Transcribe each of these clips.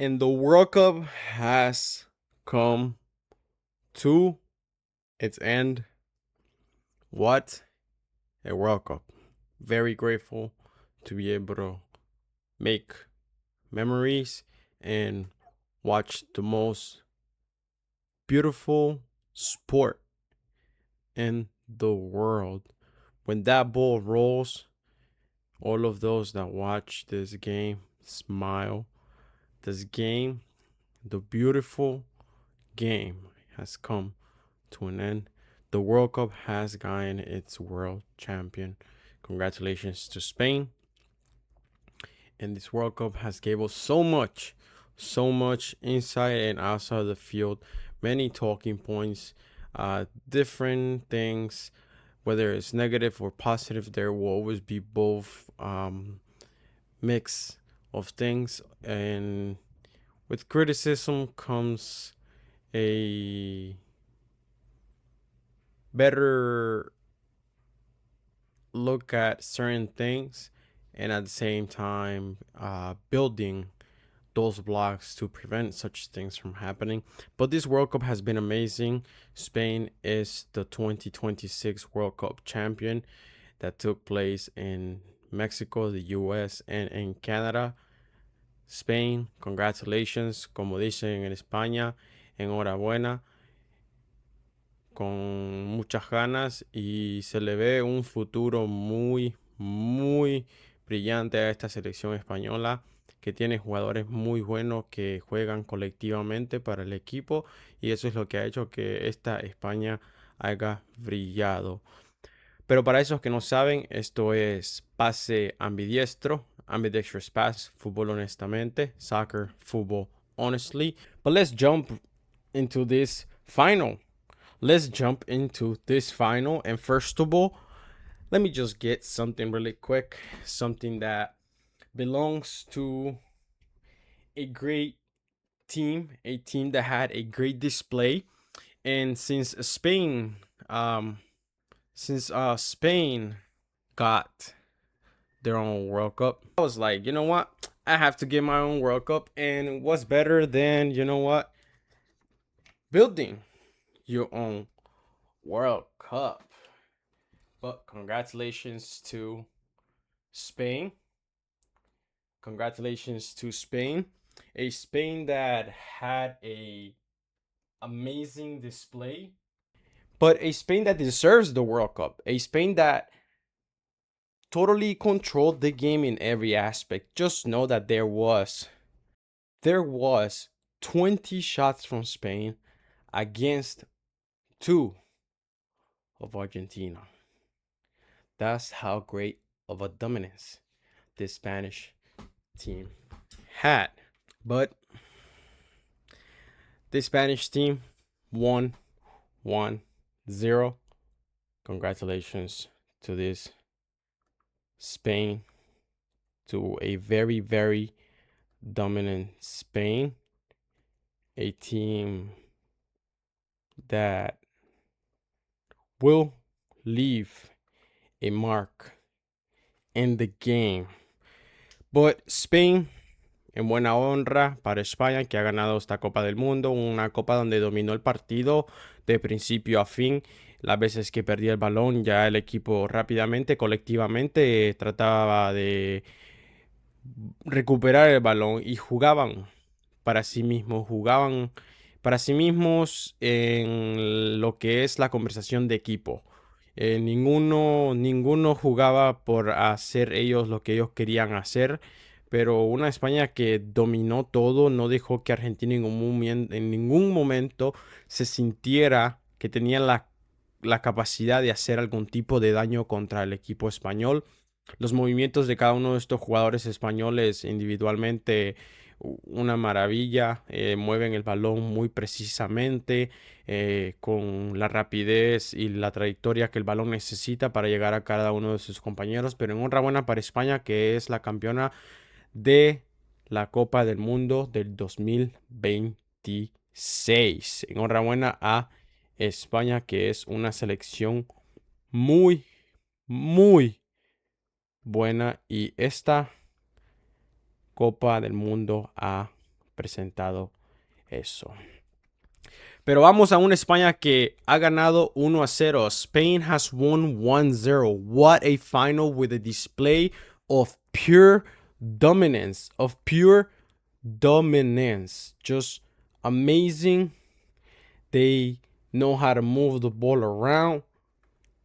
And the World Cup has come to its end. What a World Cup. Very grateful to be able to make memories and watch the most beautiful sport in the world. When that ball rolls, all of those that watch this game smile. This game, the beautiful game, has come to an end. The World Cup has gotten its world champion. Congratulations to Spain. And this World Cup has gave us so much inside and outside the field, many talking points, different things, whether it's negative or positive. There will always be both mix of things, and with criticism comes a better look at certain things, and at the same time building those blocks to prevent such things from happening. But this World Cup has been amazing. Spain is the 2026 World Cup champion that took place in Mexico, the US, and in Canada. Spain, congratulations, como dicen en España, enhorabuena, con muchas ganas, y se le ve un futuro muy brillante a esta selección española, que tiene jugadores muy buenos que juegan colectivamente para el equipo, y eso es lo que ha hecho que esta España haya brillado. Pero para esos que no saben, esto es pase ambidiestro, ambidextrous pass, fútbol honestamente, soccer, football honestly. But let's jump into this final. And first of all, let me just get something really quick, something that belongs to a great team, a team that had a great display. And since Spain got their own World Cup, I was like, you know what? I have to get my own World Cup. And what's better than, you know what? Building your own World Cup. But congratulations to Spain. Congratulations to Spain. A Spain that had a amazing display, but a Spain that deserves the World Cup. A Spain that totally controlled the game in every aspect. Just know that there was 20 shots from Spain against 2 of Argentina. That's how great of a dominance this Spanish team had. But the Spanish team won 1-0. Congratulations to this Spain, to a very dominant Spain, a team that will leave a mark in the game. But Spain, en buena honra para España, que ha ganado esta Copa del Mundo, una copa donde dominó el partido de principio a fin. Las veces que perdía el balón, ya el equipo rápidamente, colectivamente, trataba de recuperar el balón y jugaban para sí mismos en lo que es la conversación de equipo. Ninguno jugaba por hacer ellos lo que ellos querían hacer, pero una España que dominó todo, no dejó que Argentina en ningún momento se sintiera que tenía la capacidad de hacer algún tipo de daño contra el equipo español. Los movimientos de cada uno de estos jugadores españoles individualmente, una maravilla. Mueven el balón muy precisamente, con la rapidez y la trayectoria que el balón necesita para llegar a cada uno de sus compañeros. Pero enhorabuena para España, que es la campeona de la Copa del Mundo del 2026. Enhorabuena a España, que es una selección muy buena, y esta Copa del Mundo ha presentado eso. Pero vamos a una España que ha ganado 1-0. Spain has won 1-0. What a final with a display of pure dominance. Just amazing. They know how to move the ball around.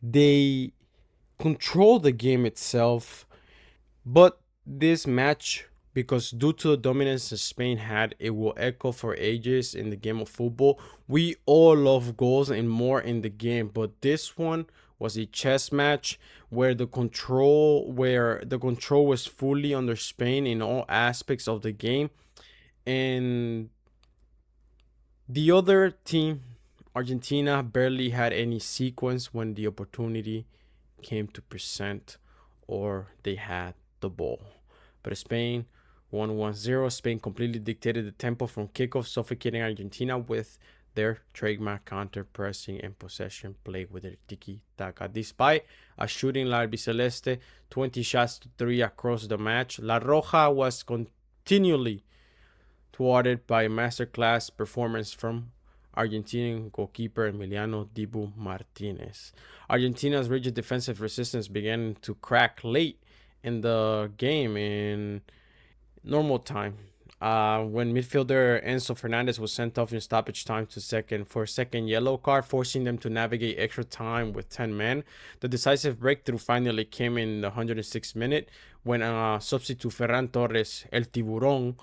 They control the game itself. But this match, because due to the dominance that Spain had, it will echo for ages in the game of football. We all love goals and more in the game, but this one was a chess match where the control was fully under Spain in all aspects of the game. And the other team, Argentina, barely had any sequence when the opportunity came to present or they had the ball. But Spain won 1-0. Spain completely dictated the tempo from kickoff, suffocating Argentina with their trademark counter pressing and possession play with their tiki-taka. Despite a shooting La Albiceleste 20 shots to 3 across the match, La Roja was continually thwarted by a masterclass performance from Argentinian goalkeeper Emiliano Martínez. Argentina's rigid defensive resistance began to crack late in the game in normal time. When midfielder Enzo Fernández was sent off in stoppage time for a second yellow card, forcing them to navigate extra time with 10 men. The decisive breakthrough finally came in the 106th minute when substitute Ferran Torres, El Tiburón,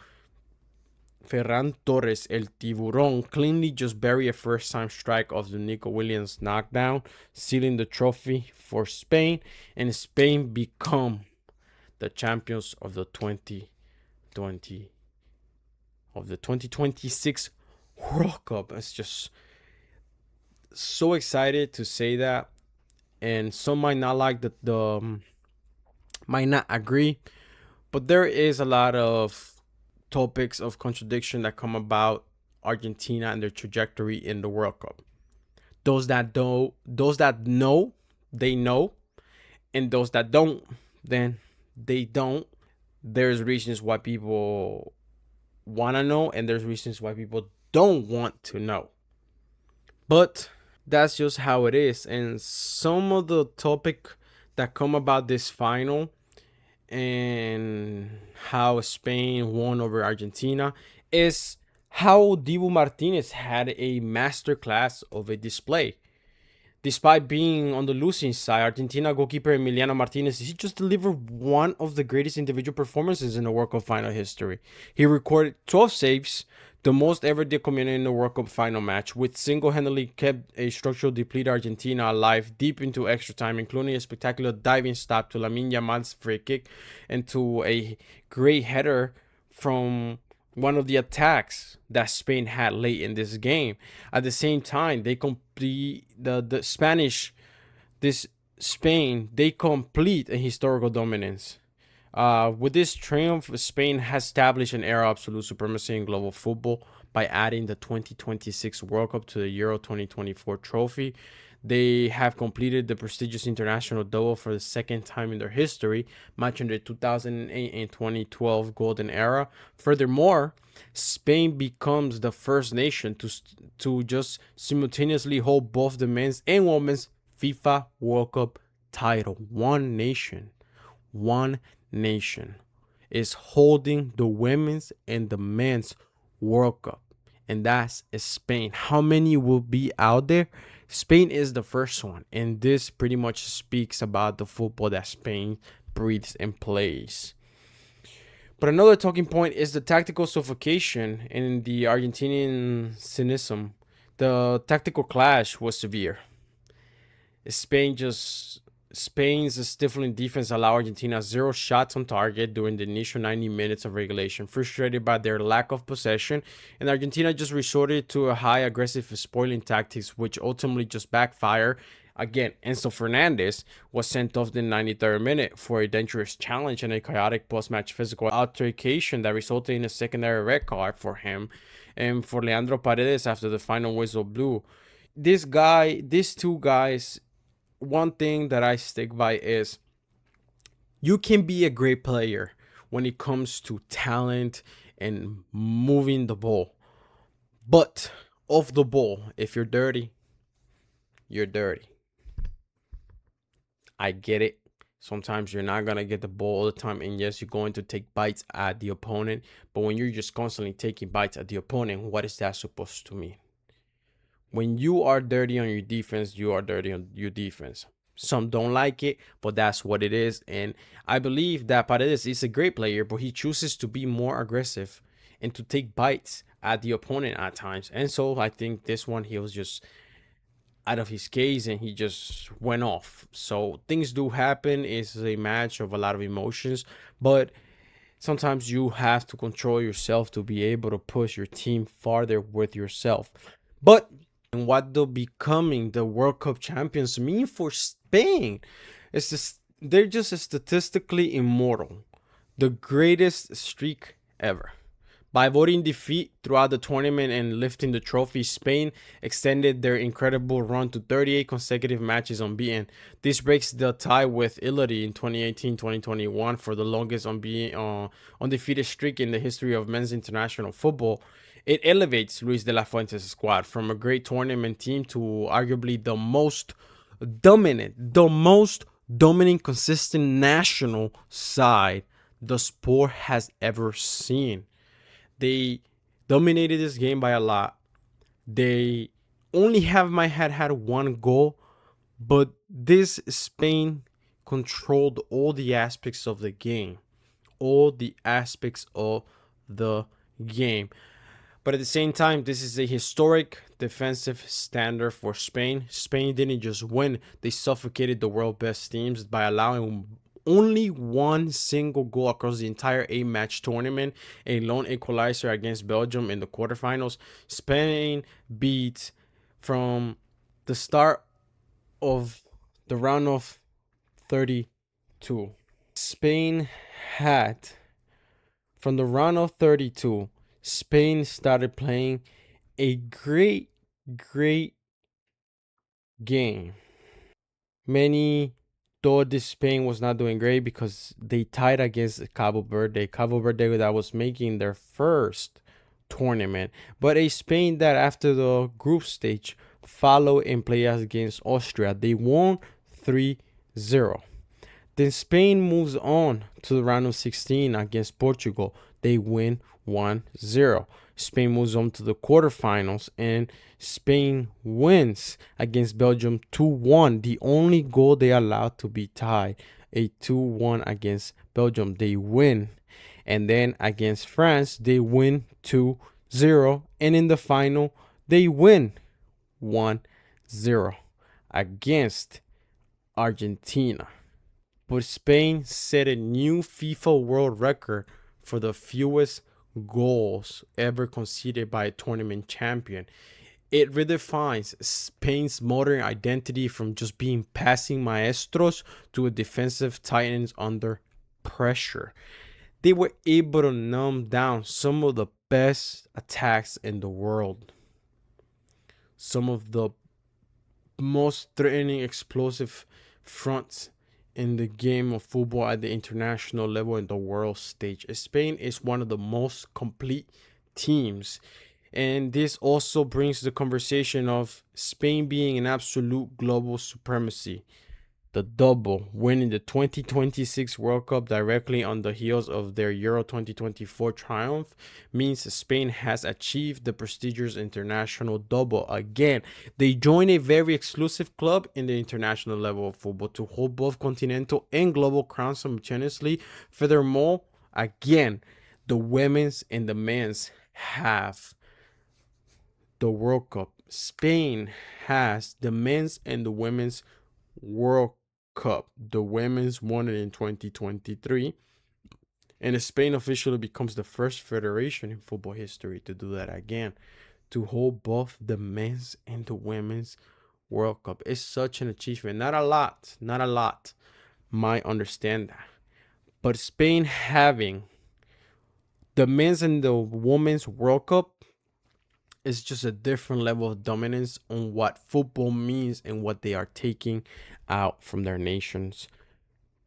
cleanly just buried a first-time strike of the Nico Williams knockdown, sealing the trophy for Spain, and Spain become the champions of the 2026 World Cup. It's just so excited to say that, and some might not like might not agree, but there is a lot of topics of contradiction that come about Argentina and their trajectory in the World Cup. Those that know, they know, and those that don't, then they don't. There's reasons why people want to know, and there's reasons why people don't want to know. But that's just how it is. And some of the topic that come about this final and how Spain won over Argentina is how Dibu Martínez had a masterclass of a display. Despite being on the losing side, Argentina goalkeeper Emiliano Martínez, he just delivered one of the greatest individual performances in the World Cup final history. He recorded 12 saves, the most ever documented in the World Cup final match, which single-handedly kept a structural depleted Argentina alive deep into extra time, including a spectacular diving stop to Lamine Yamal's free kick and to a great header from one of the attacks that Spain had late in this game. At the same time, they complete Spain, they complete a historical dominance. With this triumph, Spain has established an era of absolute supremacy in global football by adding the 2026 World Cup to the Euro 2024 trophy. They have completed the prestigious international double for the second time in their history, matching the 2008 and 2012 golden era. Furthermore, Spain becomes the first nation to just simultaneously hold both the men's and women's FIFA World Cup title. One nation is holding the women's and the men's World Cup, and that's Spain. How many will be out there? Spain is the first one, and this pretty much speaks about the football that Spain breathes and plays. But another talking point is the tactical suffocation in the Argentinian cynicism. The tactical clash was severe. Spain's stifling defense allowed Argentina 0 shots on target during the initial 90 minutes of regulation, frustrated by their lack of possession, and Argentina just resorted to a high aggressive spoiling tactics, which ultimately just backfired. Again, Enzo Fernández was sent off in the 93rd minute for a dangerous challenge and a chaotic post-match physical altercation that resulted in a secondary red card for him and for Leandro Paredes after the final whistle blew. These two guys, one thing that I stick by is you can be a great player when it comes to talent and moving the ball. But off the ball, if you're dirty, you're dirty. I get it. Sometimes you're not going to get the ball all the time. And yes, you're going to take bites at the opponent. But when you're just constantly taking bites at the opponent, what is that supposed to mean? When you are dirty on your defense, you are dirty on your defense. Some don't like it, but that's what it is. And I believe that Paredes is a great player, but he chooses to be more aggressive and to take bites at the opponent at times. And so I think this one, he was just out of his case and he just went off. So things do happen. It's a match of a lot of emotions, but sometimes you have to control yourself to be able to push your team farther with yourself. But and what the becoming the World Cup champions mean for Spain is just they're just statistically immortal, the greatest streak ever. By avoiding defeat throughout the tournament and lifting the trophy, Spain extended their incredible run to 38 consecutive matches unbeaten. This breaks the tie with Italy in 2018-2021 for the longest undefeated streak in the history of men's international football. It elevates Luis de la Fuente's squad from a great tournament team to arguably the most dominant, consistent national side the sport has ever seen. They dominated this game by a lot. They only had one goal, but this Spain controlled all the aspects of the game. All the aspects of the game. But at the same time, this is a historic defensive standard for Spain. Spain didn't just win, they suffocated the world best teams by allowing only one single goal across the entire 8-match tournament, a lone equalizer against Belgium in the quarterfinals. Spain beat from the start of the round of 32. Spain had, from the round of 32, Spain started playing a great game. Many thought this Spain was not doing great because they tied against Cabo Verde. Cabo Verde that was making their first tournament. But a Spain that after the group stage followed and played against Austria. They won 3-0. Then Spain moves on to the round of 16 against Portugal. They win 1-0. Spain moves on to the quarterfinals and Spain wins against Belgium 2-1. The only goal they allowed to be tied, a 2-1 against Belgium. They win. And then against France, they win 2-0. And in the final, they win 1-0 against Argentina. But Spain set a new FIFA world record for the fewest goals ever conceded by a tournament champion. It redefines Spain's modern identity from just being passing maestros to a defensive titans under pressure. They were able to numb down some of the best attacks in the world. Some of the most threatening, explosive fronts in the game of football at the international level and the world stage. Spain is one of the most complete teams. And this also brings the conversation of Spain being an absolute global supremacy. The double, winning the 2026 World Cup directly on the heels of their Euro 2024 triumph, means Spain has achieved the prestigious international double again. They join a very exclusive club in the international level of football to hold both continental and global crowns simultaneously. Furthermore, again, the women's and the men's have the World Cup. Spain has the men's and the women's World Cup. The women's won it in 2023, and Spain officially becomes the first federation in football history to do that again, to hold both the men's and the women's World Cup. It's such an achievement. Not a lot might understand that, but Spain having the men's and the women's World Cup is just a different level of dominance on what football means and what they are taking out from their nation's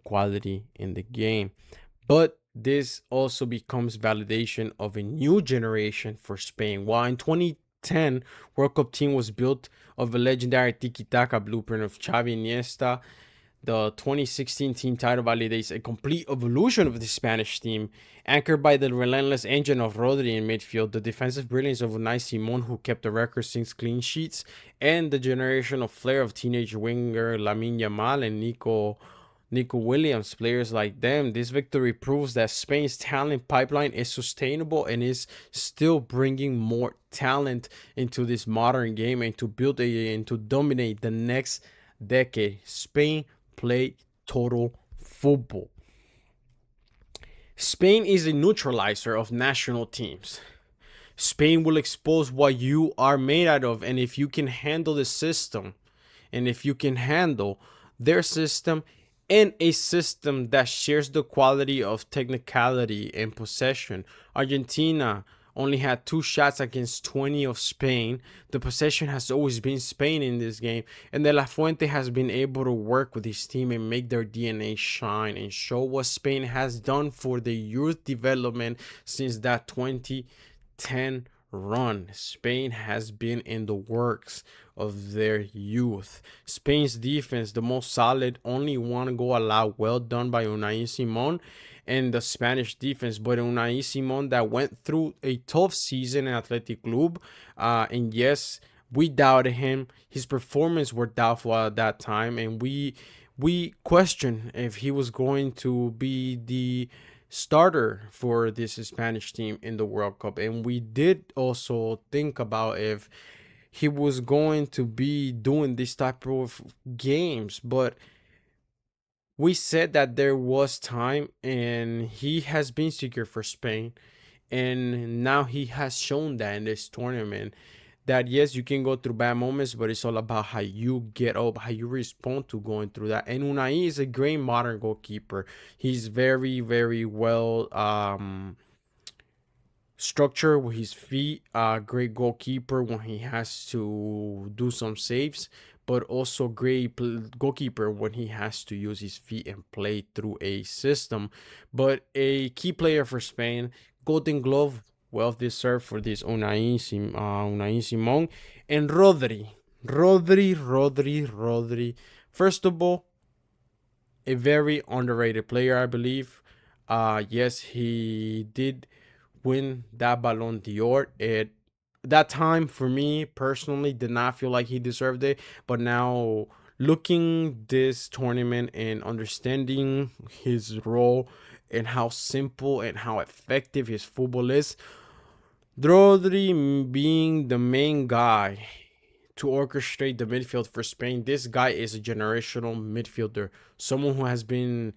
quality in the game. But this also becomes validation of a new generation for Spain. While in 2010, World Cup team was built of a legendary tiki-taka blueprint of Xavi Iniesta, the 2016 team title validates a complete evolution of the Spanish team, anchored by the relentless engine of Rodri in midfield, the defensive brilliance of Unai Simon, who kept the record 6 clean sheets, and the generational flair of teenage winger Lamine Yamal and Nico Williams, players like them. This victory proves that Spain's talent pipeline is sustainable and is still bringing more talent into this modern game and to build and to dominate the next decade. Spain play total football. Spain is a neutralizer of national teams. Spain will expose what you are made out of, and if you can handle the system, and if you can handle their system and a system that shares the quality of technicality and possession. Argentina only had 2 shots against 20 of Spain. The possession has always been Spain in this game, and De La Fuente has been able to work with his team and make their DNA shine and show what Spain has done for the youth development since that 2010 run. Spain has been in the works of their youth. Spain's defense, the most solid, only one goal allowed. Well done by Unai Simon and the Spanish defense. But Unai Simon that went through a tough season in Athletic Club. And yes, we doubted him. His performance were doubtful at that time, and we questioned if he was going to be the starter for this Spanish team in the World Cup. And we did also think about if he was going to be doing this type of games, but we said that there was time and he has been secure for Spain, and now he has shown that in this tournament that yes, you can go through bad moments, but it's all about how you get up, how you respond to going through that. And Unai is a great modern goalkeeper. He's very, very well structure with his feet. Great goalkeeper when he has to do some saves, but also great goalkeeper when he has to use his feet and play through a system. But a key player for Spain, Golden Glove, well deserved for this Unai Simon and Rodri. First of all, a very underrated player, I believe. Yes, he did win that Ballon d'Or. It that time for me personally did not feel like he deserved it, but now looking this tournament and understanding his role and how simple and how effective his football is, Rodri being the main guy to orchestrate the midfield for Spain. This guy is a generational midfielder, someone who has been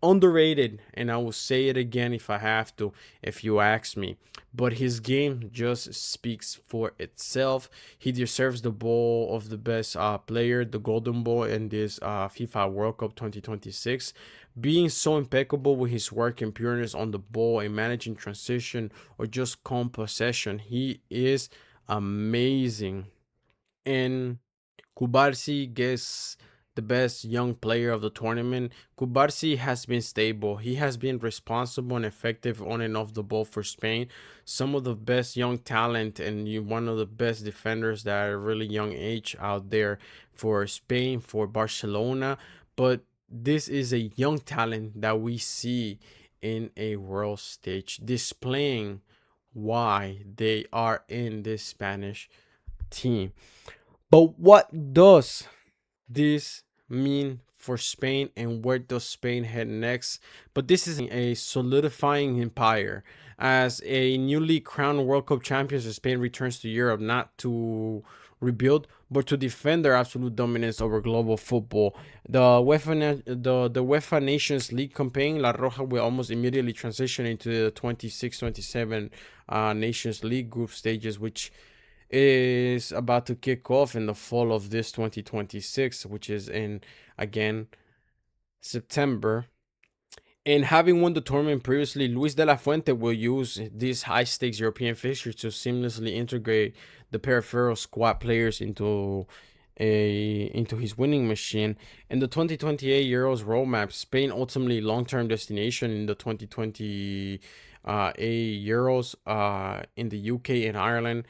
underrated, and I will say it again if I have to, if you ask me. But his game just speaks for itself. He deserves the ball of the best player, the Golden Ball in this FIFA World Cup 2026. Being so impeccable with his work and pureness on the ball and managing transition or just calm possession, he is amazing. And Kubarsi gets the best young player of the tournament. Kubarsi has been stable. He has been responsible and effective on and off the ball for Spain. Some of the best young talent and one of the best defenders that are really young age out there for Spain, for Barcelona. But this is a young talent that we see in a world stage displaying why they are in this Spanish team. But what does this mean for Spain and where does Spain head next? But this is a solidifying empire. As a newly crowned World Cup champions, Spain returns to Europe not to rebuild but to defend their absolute dominance over global football. The UEFA Nations League campaign, La Roja will almost immediately transition into the 26-27 Nations League group stages, which is about to kick off in the fall of this 2026, which is in, again, September. And having won the tournament previously, Luis de la Fuente will use these high stakes European fixtures to seamlessly integrate the peripheral squad players into into his winning machine. In the 2028 Euros roadmap, Spain ultimately long-term destination in the 2028 Euros in the UK and Ireland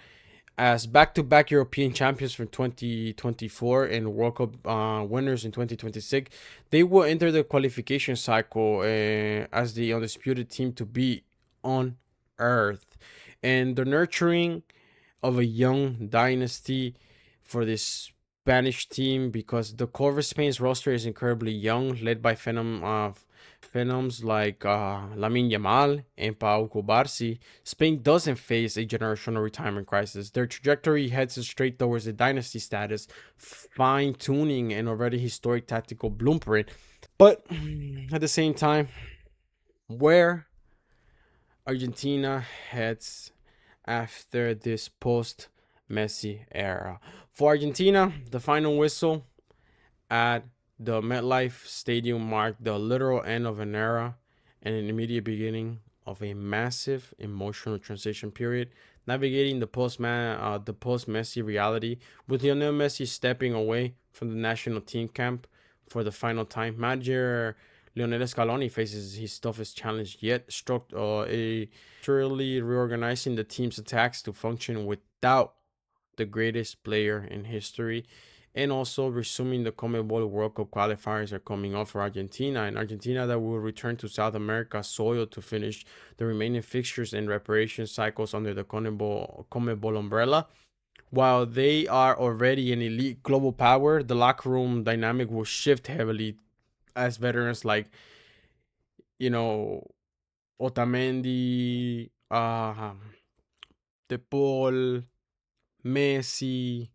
as back-to-back European champions from 2024 and World Cup winners in 2026. They will enter the qualification cycle as the undisputed team to be on Earth, and the nurturing of a young dynasty for this Spanish team because the core of Spain's roster is incredibly young, led by phenoms like Lamine Yamal and Pau Cubarsí. Spain doesn't face a generational retirement crisis. Their trajectory heads straight towards the dynasty status, fine-tuning an already historic tactical blueprint. But at the same time, where Argentina heads after this post Messi era. For Argentina, the final whistle at the MetLife Stadium marked the literal end of an era and an immediate beginning of a massive emotional transition period, navigating the post Messi reality, with Lionel Messi stepping away from the national team camp for the final time. Manager Lionel Scaloni faces his toughest challenge yet, struck a literally reorganizing the team's attacks to function without the greatest player in history. And also resuming the CONMEBOL World Cup qualifiers are coming up for Argentina, and Argentina that will return to South America soil to finish the remaining fixtures and reparation cycles under the CONMEBOL umbrella. While they are already an elite global power, the locker room dynamic will shift heavily as veterans like, you know, Otamendi, De Paul, Messi,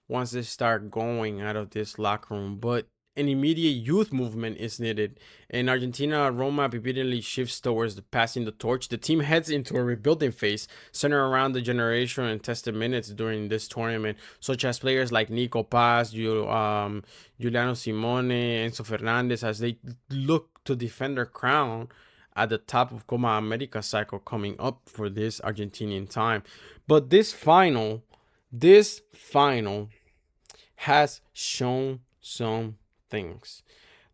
once they start going out of this locker room. But an immediate youth movement is needed. In Argentina, Roma repeatedly shifts towards the passing the torch. The team heads into a rebuilding phase centered around the generation and tested minutes during this tournament, such as players like Nico Paz, Giuliano Simone, Enzo Fernández, as they look to defend their crown at the top of Copa America cycle coming up for this Argentinian time. But this final has shown some things.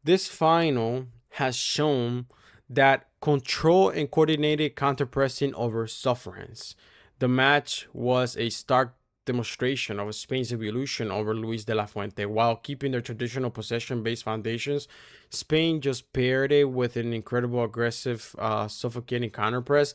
This final has shown that control and coordinated counterpressing over sufferance. The match was a stark demonstration of Spain's evolution over Luis de la Fuente. While keeping their traditional possession-based foundations, Spain just paired it with an incredible aggressive, suffocating counterpress.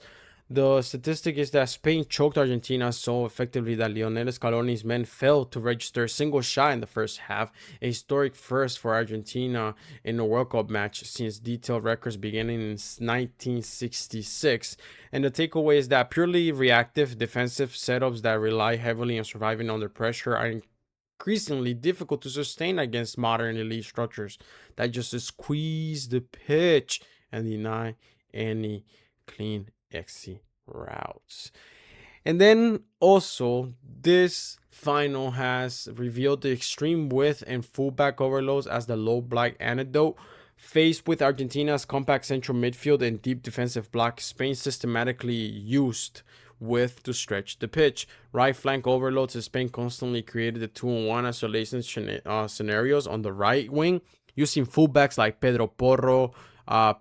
The statistic is that Spain choked Argentina so effectively that Lionel Scaloni's men failed to register a single shot in the first half, a historic first for Argentina in a World Cup match since detailed records beginning in 1966. And the takeaway is that purely reactive defensive setups that rely heavily on surviving under pressure are increasingly difficult to sustain against modern elite structures that just squeeze the pitch and deny any clean exit routes. And then also, this final has revealed the extreme width and fullback overloads as the low block antidote. Faced with Argentina's compact central midfield and deep defensive block, Spain systematically used width to stretch the pitch. Right flank overloads as Spain constantly created the 2-on-1 isolation scenarios on the right wing, using fullbacks like Pedro Porro,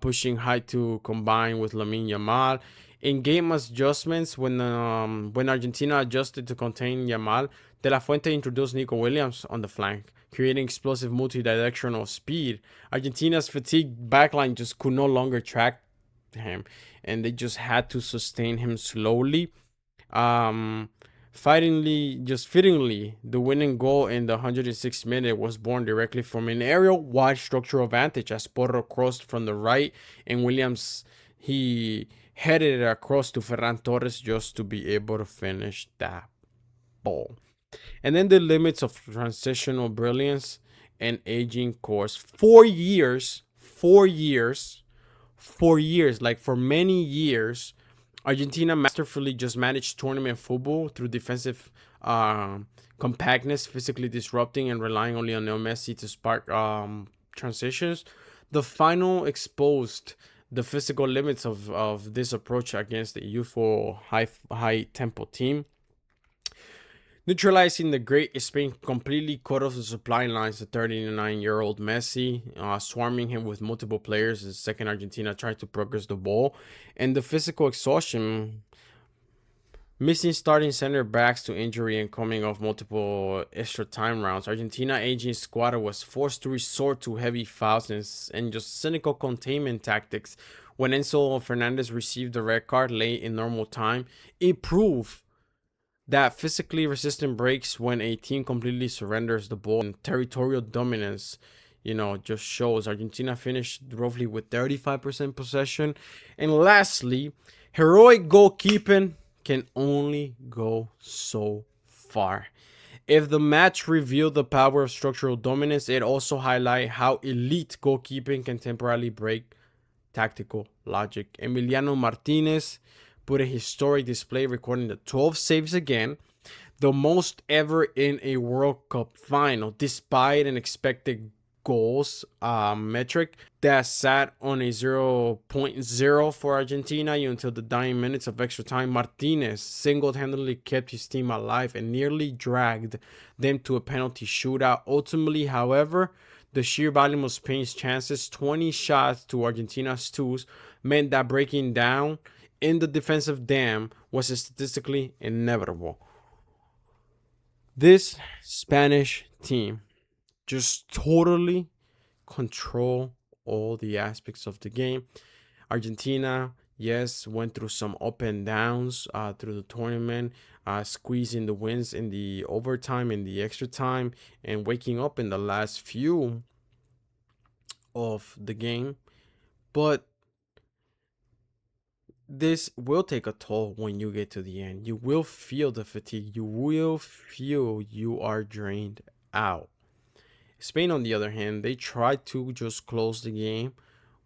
pushing high to combine with Lamine Yamal. In game adjustments, when Argentina adjusted to contain Yamal, De La Fuente introduced Nico Williams on the flank, creating explosive multi-directional speed. Argentina's fatigued backline just could no longer track him, and they just had to sustain him slowly. Fittingly, the winning goal in the 106th minute was born directly from an aerial wide structural advantage as Porro crossed from the right, and Williams, he headed it across to Ferran Torres just to be able to finish that ball. And then the limits of transitional brilliance and aging course. 4 years, like for many years, Argentina masterfully just managed tournament football through defensive compactness, physically disrupting and relying on Lionel Messi to spark transitions. The final exposed the physical limits of this approach against the youthful high tempo team. Neutralizing the great Spain completely cut off the supply lines. The 39-year-old Messi, swarming him with multiple players as second Argentina tried to progress the ball, and the physical exhaustion. Missing starting center backs to injury and coming off multiple extra time rounds, Argentina aging squad was forced to resort to heavy fouls and just cynical containment tactics. When Enzo Fernández received the red card late in normal time, it proved that physically resistant breaks when a team completely surrenders the ball, and territorial dominance, just shows. Argentina finished roughly with 35% possession. And lastly, heroic goalkeeping can only go so far. If the match revealed the power of structural dominance, it also highlighted how elite goalkeeping can temporarily break tactical logic. Emiliano Martínez put a historic display, recording the 12 saves again, the most ever in a World Cup final, despite an expected goals metric that sat on a 0.0 for Argentina until the dying minutes of extra time. Martinez single-handedly kept his team alive and nearly dragged them to a penalty shootout. Ultimately, however, the sheer volume of Spain's chances, 20 shots to Argentina's 2, meant that breaking down in the defensive dam was statistically inevitable. This Spanish team just totally control all the aspects of the game. Argentina, yes, went through some up and downs through the tournament, squeezing the wins in the overtime, in the extra time, and waking up in the last few of the game. But this will take a toll when you get to the end. You will feel the fatigue. You will feel you are drained out. Spain, on the other hand, they tried to just close the game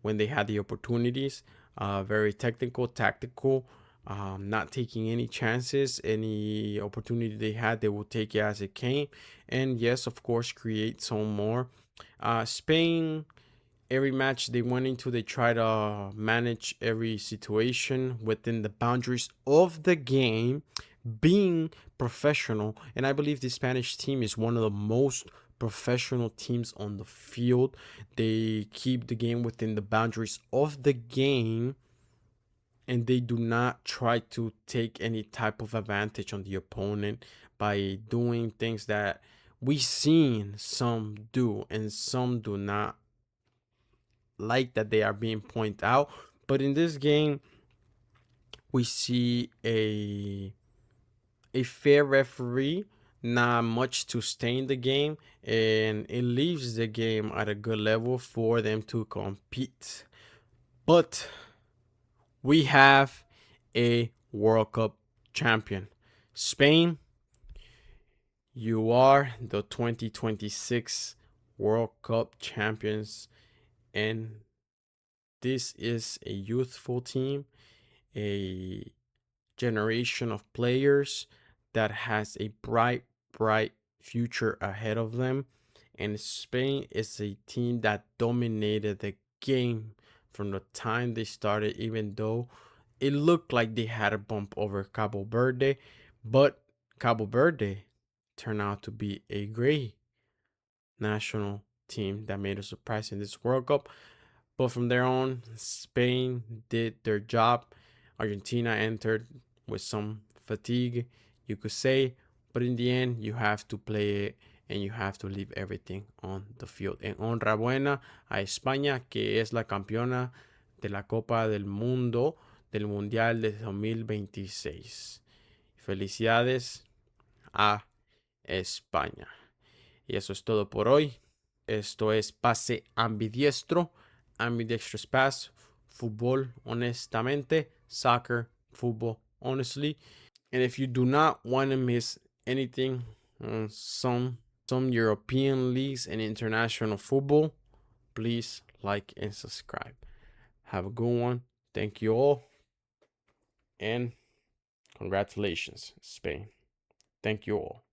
when they had the opportunities. Very technical, tactical, not taking any chances. Any opportunity they had, they would take it as it came. And yes, of course, create some more. Spain, every match they went into, they try to manage every situation within the boundaries of the game, being professional. And I believe the Spanish team is one of the most professional teams on the field. They keep the game within the boundaries of the game, and they do not try to take any type of advantage on the opponent by doing things that we've seen some do and some do not like that they are being pointed out. But in this game, we see a fair referee, not much to stain the game, and it leaves the game at a good level for them to compete. But we have a World Cup champion. Spain, you are the 2026 World Cup champions, and this is a youthful team, a generation of players that has a bright future ahead of them. And Spain is a team that dominated the game from the time they started, even though it looked like they had a bump over Cabo Verde. But Cabo Verde turned out to be a great national team that made a surprise in this World Cup. But from there on, Spain did their job. Argentina entered with some fatigue, you could say. But in the end, you have to play it and you have to leave everything on the field. En honrabuena a España, que es la campeona de la Copa del Mundo del Mundial de 2026. Felicidades a España. Y eso es todo por hoy. Esto es Pase Ambidiestro, Ambidextrous Pass, Fútbol Honestamente, Soccer, Football Honestly. And if you do not want to miss anything on some European leagues and international football, please like and subscribe. Have a good one. Thank you all. And congratulations, Spain. Thank you all.